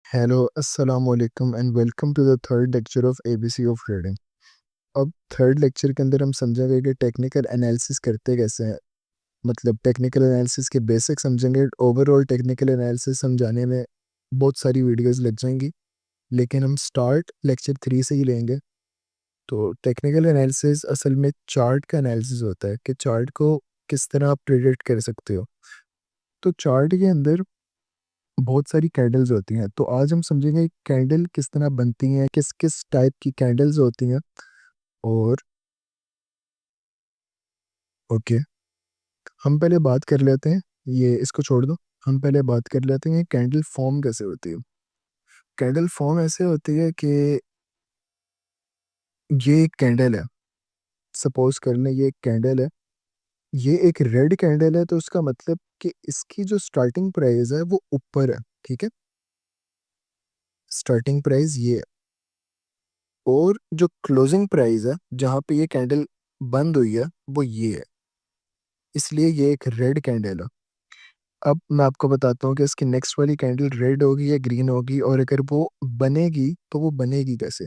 Hello अस्सलाम वालेकुम and welcome to the third lecture of ABC of trading. अब third lecture के अंदर हम समझेंगे कि टेक्निकल एनालिसिस करते कैसे हैं। मतलब टेक्निकल एनालिसिस के बेसिक समझेंगे। ओवरऑल टेक्निकल एनालिसिस समझाने में बहुत सारी वीडियोस लग जाएंगी, लेकिन हम स्टार्ट लेक्चर 3 से ही लेंगे। तो टेक्निकल एनालिसिस असल में चार्ट का एनालिसिस होता है कि चार्ट को किस तरह आप प्रिडिक्ट कर सकते हो। तो चार्ट के अंदर बहुत सारी कैंडल्स होती हैं, तो आज हम समझेंगे कैंडल किस तरह बनती हैं, किस किस टाइप की कैंडल्स होती हैं। और ओके, हम पहले बात कर लेते हैं, ये इसको छोड़ दो। हम पहले बात कर लेते हैं कैंडल फॉर्म कैसे होती है। कैंडल फॉर्म ऐसे होती है कि ये एक कैंडल है। सपोज कर लें ये एक कैंडल है, ये एक रेड कैंडल है, तो उसका मतलब कि इसकी जो स्टार्टिंग प्राइस है वो ऊपर है। ठीक है, स्टार्टिंग प्राइस ये है। और जो क्लोजिंग प्राइस है जहाँ पे ये कैंडल बंद हुई है वो ये है, इसलिए ये एक रेड कैंडल है। अब मैं आपको बताता हूँ कि इसकी नेक्स्ट वाली कैंडल रेड होगी या ग्रीन होगी, और अगर वो बनेगी तो वो बनेगी कैसे।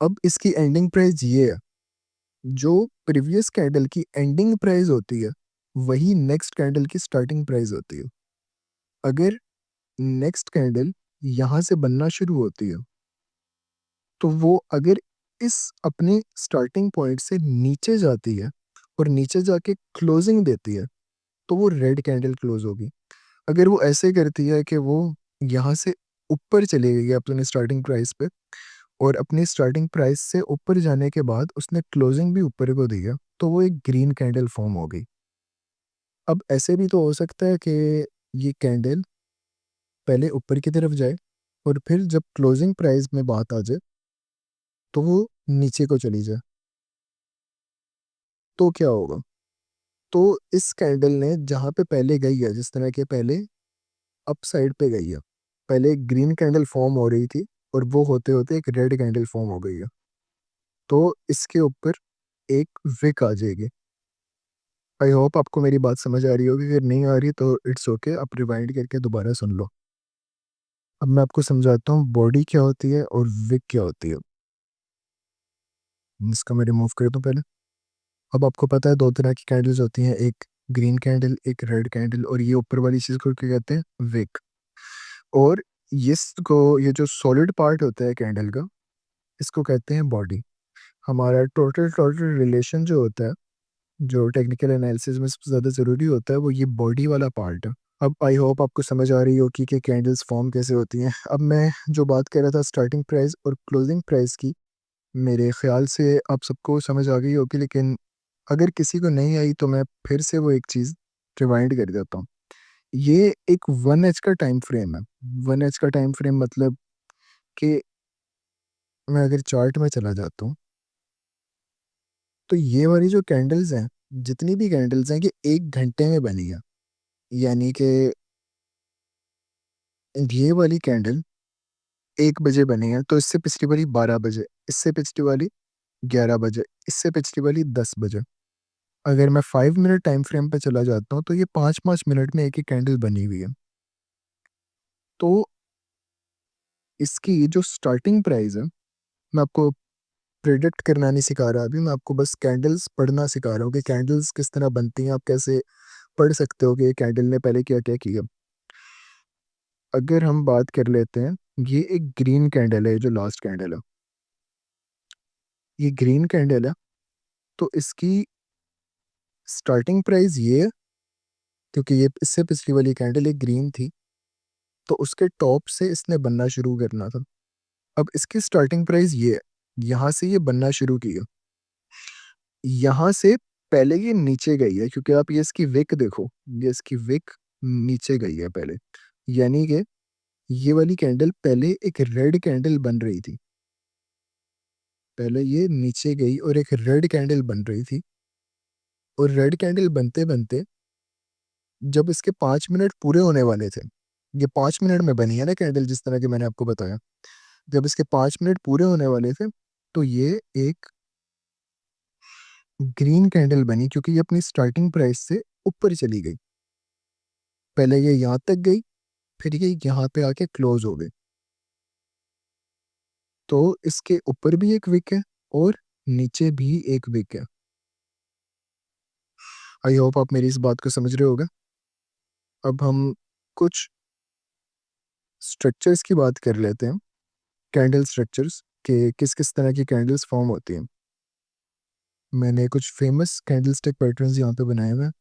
अब इसकी एंडिंग प्राइस ये है, जो प्रीवियस कैंडल की एंडिंग प्राइस होती है वही नेक्स्ट कैंडल की स्टार्टिंग प्राइस होती है। अगर नेक्स्ट कैंडल यहाँ से बनना शुरू होती है, तो वो अगर इस अपने स्टार्टिंग पॉइंट से नीचे जाती है और नीचे जाके क्लोजिंग देती है, तो वो रेड कैंडल क्लोज होगी। अगर वो ऐसे करती है कि वो यहाँ से ऊपर चली गई अपने स्टार्टिंग प्राइस पे, और अपनी स्टार्टिंग प्राइस से ऊपर जाने के बाद उसने क्लोजिंग भी ऊपर को दिया, तो वो एक ग्रीन कैंडल फॉर्म हो गई। अब ऐसे भी तो हो सकता है कि ये कैंडल पहले ऊपर की तरफ जाए और फिर जब क्लोजिंग प्राइस में बात आ जाए तो वो नीचे को चली जाए। तो क्या होगा? तो इस कैंडल ने जहाँ पे पहले गई है, जिस तरह के पहले अप साइड पे गई है, पहले एक ग्रीन कैंडल फॉर्म हो रही थी और वो होते होते एक रेड कैंडल फॉर्म हो गई है, तो इसके ऊपर एक विक आ जाएगी। आई होप आपको मेरी बात समझ आ रही होगी, अगर नहीं आ रही तो इट्स ओके, आप रिवाइंड करके दोबारा सुन लो। अब मैं आपको समझाता हूँ बॉडी क्या होती है और विक क्या होती है। इसका मैं रिमूव कर दूँ पहले। अब आपको पता है दो तरह की कैंडल्स होती हैं, एक ग्रीन कैंडल एक रेड कैंडल, और ये ऊपर वाली चीज़ को क्या कहते हैं? विक। और ये जो सॉलिड पार्ट होता है कैंडल का, इसको कहते हैं बॉडी। हमारा टोटल टोटल रिलेशन जो होता है, जो टेक्निकल एनालिसिस में सबसे ज़्यादा ज़रूरी होता है, वो ये बॉडी वाला पार्ट है। अब आई होप आपको समझ आ रही हो कि कैंडल्स फॉर्म कैसे होती हैं। अब मैं जो बात कर रहा था स्टार्टिंग प्राइस और क्लोजिंग प्राइस की, मेरे ख्याल से आप सबको समझ आ गई होगी, लेकिन अगर किसी को नहीं आई तो मैं फिर से वो एक चीज़ रिवाइंड कर देता हूँ। ये एक 1 एच का टाइम फ्रेम है। 1 एच का टाइम फ्रेम मतलब कि मैं अगर चार्ट में चला जाता हूँ, तो ये वाली जो कैंडल्स हैं, जितनी भी कैंडल्स हैं, कि 1 घंटे में बनी है। यानी कि ये वाली कैंडल 1 बजे बनी है, तो इससे पिछली वाली 12 बजे, इससे पिछली वाली 11 बजे, इससे पिछली वाली 10 बजे। अगर मैं 5 मिनट टाइम फ्रेम पे चला जाता हूँ, तो ये 5-5 मिनट में एक ही कैंडल बनी हुई है। तो इसकी जो स्टार्टिंग प्राइस है, मैं आपको प्रिडिक्ट करना नहीं सिखा रहा अभी, मैं आपको बस कैंडल्स पढ़ना सिखा रहा हूँ कि कैंडल्स किस तरह बनती हैं, आप कैसे पढ़ सकते हो कि ये कैंडल ने पहले क्या क्या किया। अगर हम बात कर लेते हैं, ये एक ग्रीन कैंडल है, जो लास्ट कैंडल है, ये ग्रीन कैंडल है। तो इसकी स्टार्टिंग प्राइस ये है, क्योंकि ये इससे पिछली वाली कैंडल एक ग्रीन थी, तो उसके टॉप से इसने बनना शुरू करना था। अब इसकी स्टार्टिंग प्राइस ये है, यहाँ से ये बनना शुरू किया, यहाँ से पहले ये नीचे गई है, क्योंकि आप ये इसकी विक देखो, ये इसकी विक नीचे गई है पहले। यानी कि ये वाली कैंडल पहले एक रेड कैंडल बन रही थी, पहले ये नीचे गई और एक रेड कैंडल बन रही थी। और रेड कैंडल बनते बनते जब इसके 5 मिनट पूरे होने वाले थे, ये 5 मिनट में बनी है ना कैंडल, जिस तरह की मैंने आपको बताया, जब इसके 5 मिनट पूरे होने वाले थे, तो ये एक ग्रीन कैंडल बनी, क्योंकि ये अपनी स्टार्टिंग प्राइस से ऊपर चली गई। पहले ये यहाँ तक गई, फिर ये यहाँ पे आके क्लोज हो गई। तो इसके ऊपर भी एक विक है और नीचे भी एक विक है। आई होप आप मेरी इस बात को समझ रहे होगे। अब हम कुछ स्ट्रक्चर्स की बात कर लेते हैं, कैंडल स्ट्रक्चर्स के किस किस तरह की कैंडल्स फॉर्म होती हैं। मैंने कुछ फेमस कैंडल स्टिक पैटर्न्स यहाँ पे बनाए हुए हैं।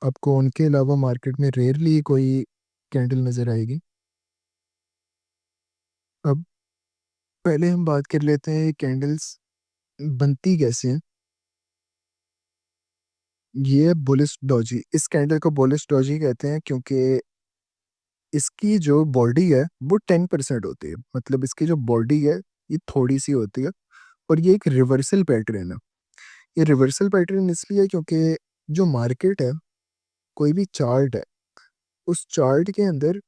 आपको उनके अलावा मार्केट में रेयरली कोई कैंडल नज़र आएगी। अब पहले हम बात कर लेते हैं कैंडल्स बनती कैसे हैं। ये है बुलिश डॉजी। इस कैंडल को बुलिश डॉजी कहते हैं क्योंकि इसकी जो बॉडी है वो 10% होती है। मतलब इसकी जो बॉडी है ये थोड़ी सी होती है और ये एक रिवर्सल पैटर्न है। ये रिवर्सल पैटर्न इसलिए है क्योंकि जो मार्केट है, कोई भी चार्ट है, उस चार्ट के अंदर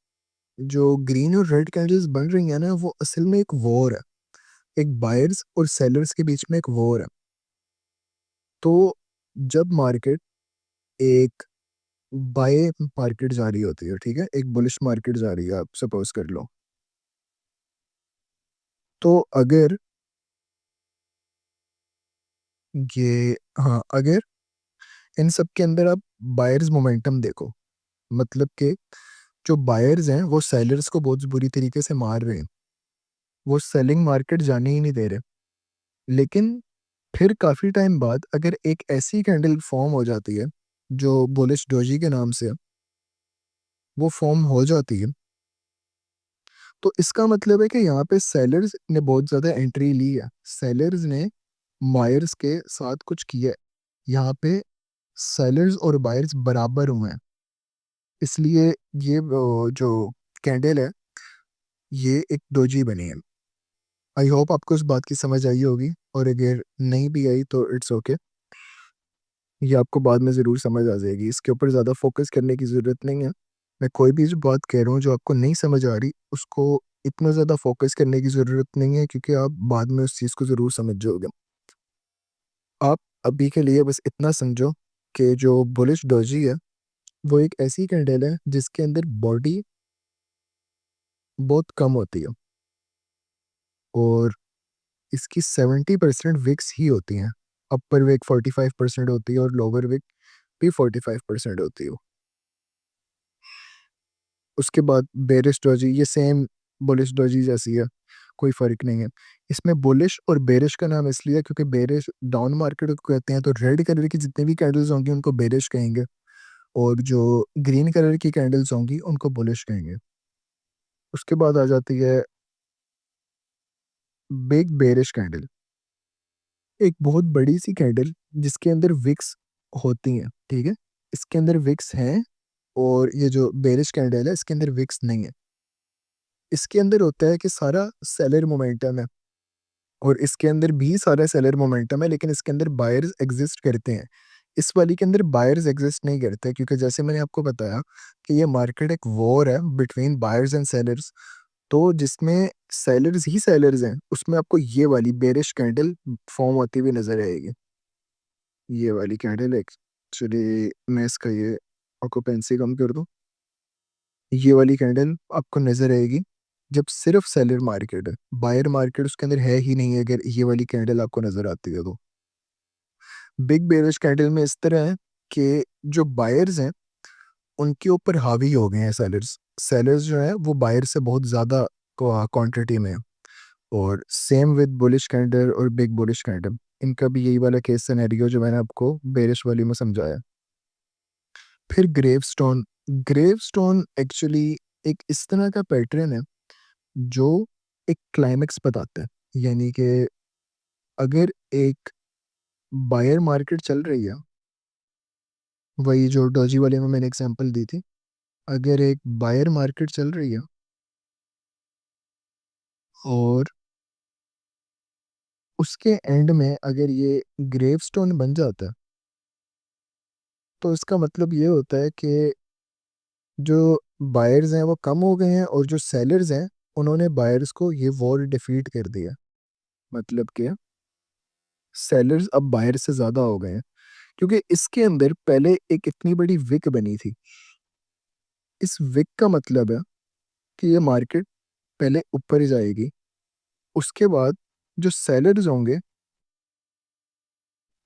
जो ग्रीन और रेड कैंडल्स बन रही है ना, वो असल में एक वॉर है। एक बायर्स और सेलर्स के बीच में एक वॉर है। तो जब मार्केट एक बाय मार्केट जा रही होती है, ठीक है, एक बुलिश मार्केट जा रही है, आप सपोज कर लो। तो अगर ये, हाँ, अगर इन सब के अंदर आप बायर्स मोमेंटम देखो, मतलब कि जो बायर्स हैं वो सेलर्स को बहुत बुरी तरीके से मार रहे हैं, वो सेलिंग मार्केट जाने ही नहीं दे रहे। लेकिन फिर काफ़ी टाइम बाद अगर एक ऐसी कैंडल फॉर्म हो जाती है जो बुलिश डोजी के नाम से है, वो फॉर्म हो जाती है, तो इसका मतलब है कि यहाँ पे सेलर्स ने बहुत ज़्यादा एंट्री ली है। सेलर्स ने बायर्स के साथ कुछ किया है। यहाँ पे सेलर्स और बायर्स बराबर हुए हैं। इसलिए ये जो कैंडल है ये एक डोजी बनी है। आई होप आपको इस बात की समझ आई होगी, और अगर नहीं भी आई तो इट्स ओके, ये आपको बाद में ज़रूर समझ आ जाएगी। इसके ऊपर ज़्यादा फोकस करने की ज़रूरत नहीं है। मैं कोई भी जो बात कह रहा हूँ जो आपको नहीं समझ आ रही, उसको इतना ज़्यादा फोकस करने की ज़रूरत नहीं है, क्योंकि आप बाद में उस चीज़ को ज़रूर समझ जाओगे। आप अभी के लिए बस इतना समझो कि जो बुलिश डोजी है वो एक ऐसी कैंडल है जिसके अंदर बॉडी बहुत कम होती है और इसकी 70% विक्स ही होती हैं। अपर विक 45% होती है और लोअर विक भी 45% होती है। उसके बाद बेरिश डोजी, ये सेम बुलिश डोजी जैसी है, कोई फ़र्क नहीं है। इसमें बुलिश और बेरिश का नाम इसलिए है क्योंकि बेरिश डाउन मार्केट को कहते हैं, तो रेड कलर की जितनी भी कैंडल्स होंगी उनको बेरिश कहेंगे, और जो ग्रीन कलर की कैंडल्स होंगी उनको बुलिश कहेंगे। उसके बाद आ जाती है बिग बेरिश कैंडल। एक बहुत बड़ी सी कैंडल जिसके अंदर विक्स होती हैं, ठीक है, इसके अंदर विक्स हैं, और ये जो बेरिश कैंडल है इसके अंदर विक्स नहीं है। इसके अंदर होता है कि सारा सेलर मोमेंटम है, और इसके अंदर भी सारा सेलर मोमेंटम है, लेकिन इसके अंदर बायर्स एग्जिस्ट करते हैं। इस वाली के अंदर बायर्स एग्जिस्ट नहीं करते, क्योंकि जैसे मैंने आपको बताया कि ये मार्केट एक वॉर है बिटवीन बायर्स एंड सेलर्स। तो जिसमें सेलर्स ही सेलर्स हैं उसमें आपको ये वाली बेरिश कैंडल फॉर्म होती हुई नजर आएगी। ये वाली कैंडल एक्चुअली, मैं इसका ये ऑक्यूपेंसी कम कर दूं, ये वाली कैंडल आपको नजर आएगी जब सिर्फ सेलर मार्केट है, बायर मार्केट उसके अंदर है ही नहीं है। अगर ये वाली कैंडल आपको नजर आती है तो बिग बेरिश कैंडल में इस तरह है कि जो बायर्स हैं उनके ऊपर हावी हो गए हैं सेलर्स। सेलर्स जो है वो बायर से बहुत ज़्यादा क्वांटिटी में है। और सेम विद बुलिश कैंडल और बिग बुलिश कैंडल, इनका भी यही वाला केस सिनेरियो जो मैंने आपको बेरिश वाली में समझाया। फिर ग्रेवस्टोन। ग्रेवस्टोन एक्चुअली एक इस तरह का पैटर्न है जो एक क्लाइमेक्स बताता है। यानी कि अगर एक बायर मार्केट चल रही है, वही जो डॉजी वाले में मैंने एग्जांपल दी थी, अगर एक बायर मार्केट चल रही है और उसके एंड में अगर ये ग्रेवस्टोन बन जाता है, तो इसका मतलब ये होता है कि जो बायर्स हैं वो कम हो गए हैं, और जो सेलर्स हैं उन्होंने बायर्स को ये वॉर डिफीट कर दिया। मतलब कि सेलर्स अब बायर से ज़्यादा हो गए हैं, क्योंकि इसके अंदर पहले एक इतनी बड़ी विक बनी थी। इस विक का मतलब है कि ये मार्केट पहले ऊपर ही जाएगी, उसके बाद जो सेलर्स होंगे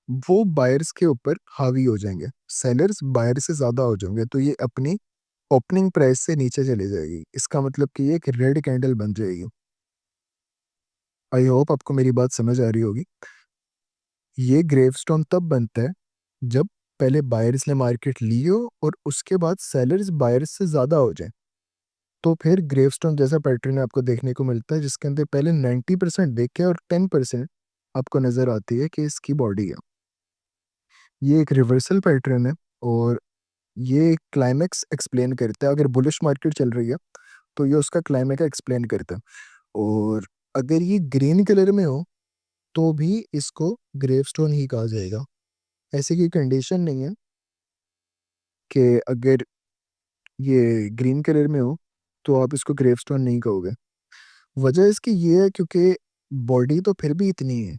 वो बायर्स के ऊपर हावी हो जाएंगे, सेलर्स बायर से ज़्यादा हो जाएंगे, तो ये अपनी ओपनिंग प्राइस से नीचे चली जाएगी। इसका मतलब कि ये एक रेड कैंडल बन जाएगी। आई होप आपको मेरी बात समझ आ रही होगी। ये ग्रेवस्टोन तब बनता है जब पहले बायर्स ने मार्केट ली हो और उसके बाद सेलर्स बायर्स से ज़्यादा हो जाए, तो फिर ग्रेवस्टोन जैसा पैटर्न आपको देखने को मिलता है, जिसके अंदर पहले 90% देखे और 10% आपको नज़र आती है कि इसकी बॉडी है। ये एक रिवर्सल पैटर्न है और ये क्लाइमैक्स एक्सप्लेन करता है। अगर बुलिश मार्केट चल रही है तो ये उसका क्लाइमैक्स एक्सप्लेन करता है। और अगर ये ग्रीन कलर में हो तो भी इसको ग्रेवस्टोन ही कहा जाएगा। ऐसी कोई कंडीशन नहीं है कि अगर ये ग्रीन कलर में हो तो आप इसको ग्रेवस्टोन नहीं कहोगे। वजह इसकी ये है क्योंकि बॉडी तो फिर भी इतनी है,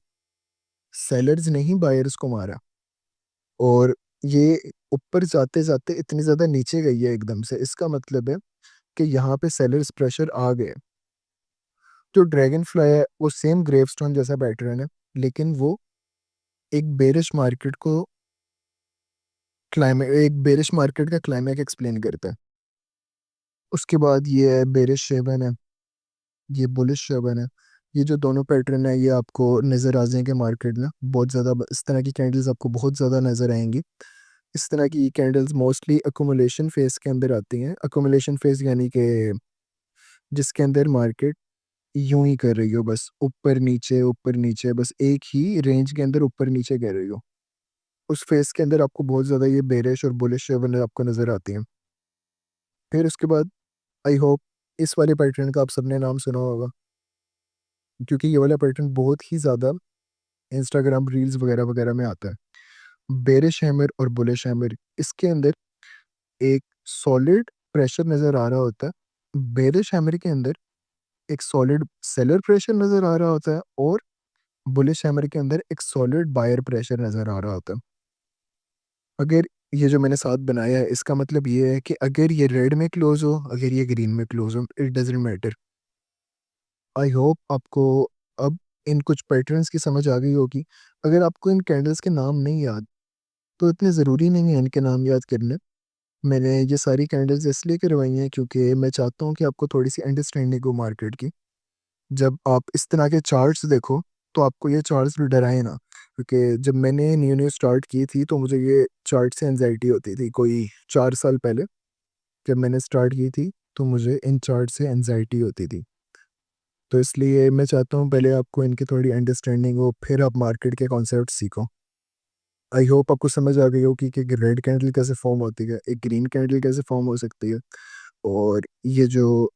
सेलर्स ने ही बायर्स को मारा और ये ऊपर जाते जाते इतनी ज़्यादा नीचे गई है एकदम से। इसका मतलब है कि यहाँ पे सेलर्स प्रेशर आ गए। जो ड्रैगन फ्लाई है वो सेम ग्रेवस्टोन जैसा पैटर्न है, लेकिन वो एक बेरिश मार्केट को एक बेरिश मार्केट का क्लाइमैक्स एक्सप्लेन करता है। उसके बाद ये है बेरिश शेवन है, ये बुलिश शेवन है। ये जो दोनों पैटर्न है ये आपको नज़र आ जाएंगे मार्केट में बहुत ज़्यादा। इस तरह की कैंडल्स आपको बहुत ज़्यादा नज़र आएंगी। इस तरह की कैंडल्स मोस्टली अकोमोलेशन फेज के अंदर आती हैं। अकोमोलेशन फेज यानी कि जिसके अंदर मार्केट यूं ही कर रही हो, बस ऊपर नीचे बस एक ही रेंज के अंदर ऊपर नीचे कर रही हो। उस फेज के अंदर आपको बहुत ज़्यादा ये बेरिश और बुलिश आपको नज़र आती हैं। फिर उसके बाद आई होप इस वाले पैटर्न का आप सबने नाम सुना होगा, क्योंकि ये वाला पैटर्न बहुत ही ज़्यादा इंस्टाग्राम रील्स वगैरह वगैरह में आता है। बेरिश हैमर और बुलिश हैमर, इसके अंदर एक सॉलिड प्रेशर नज़र आ रहा होता है। बेरिश हैमर के अंदर एक सॉलिड सेलर प्रेशर नज़र आ रहा होता है और बुलिश हैमर के अंदर एक सॉलिड बायर प्रेशर नज़र आ रहा होता है। अगर ये जो मैंने साथ बनाया है इसका मतलब ये है कि अगर ये रेड में क्लोज हो, अगर ये ग्रीन में क्लोज हो, it doesn't matter. I hope आपको अब इन कुछ पैटर्न्स की समझ आ गई होगी। अगर आपको इन कैंडल्स के नाम नहीं याद तो इतने ज़रूरी नहीं है इनके नाम याद करने। मैंने ये सारी कैंडल्स इसलिए करवाई हैं क्योंकि मैं चाहता हूँ कि आपको थोड़ी सी अंडरस्टैंडिंग हो मार्केट की। जब आप इस तरह के चार्ट्स देखो तो आपको ये चार्ट्स डराए ना, क्योंकि जब मैंने न्यू न्यू स्टार्ट की थी तो मुझे ये चार्ट से एनजाइटी होती थी। कोई 4 साल पहले जब मैंने स्टार्ट की थी तो मुझे इन चार्ट से एनजाइटी होती थी। तो इसलिए मैं चाहता हूँ पहले आपको इनकी थोड़ी अंडरस्टैंडिंग हो, फिर आप मार्केट के कॉन्सेप्ट सीखो। आई होप आपको समझ आ गई होगी कि रेड कैंडल कैसे फॉर्म होती है, एक ग्रीन कैंडल कैसे फॉर्म हो सकती है, और ये जो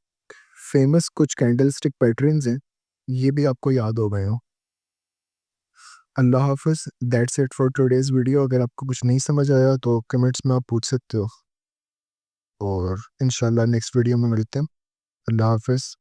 फेमस कुछ कैंडल स्टिक पैटर्न्स हैं ये भी आपको याद हो गए हो। अल्लाह हाफ़िज़। That's it for today's video. अगर आपको कुछ नहीं समझ आया तो कमेंट्स में आप पूछ सकते हो और इंशाल्लाह नेक्स्ट वीडियो में मिलते हैं। अल्लाह हाफ़िज़।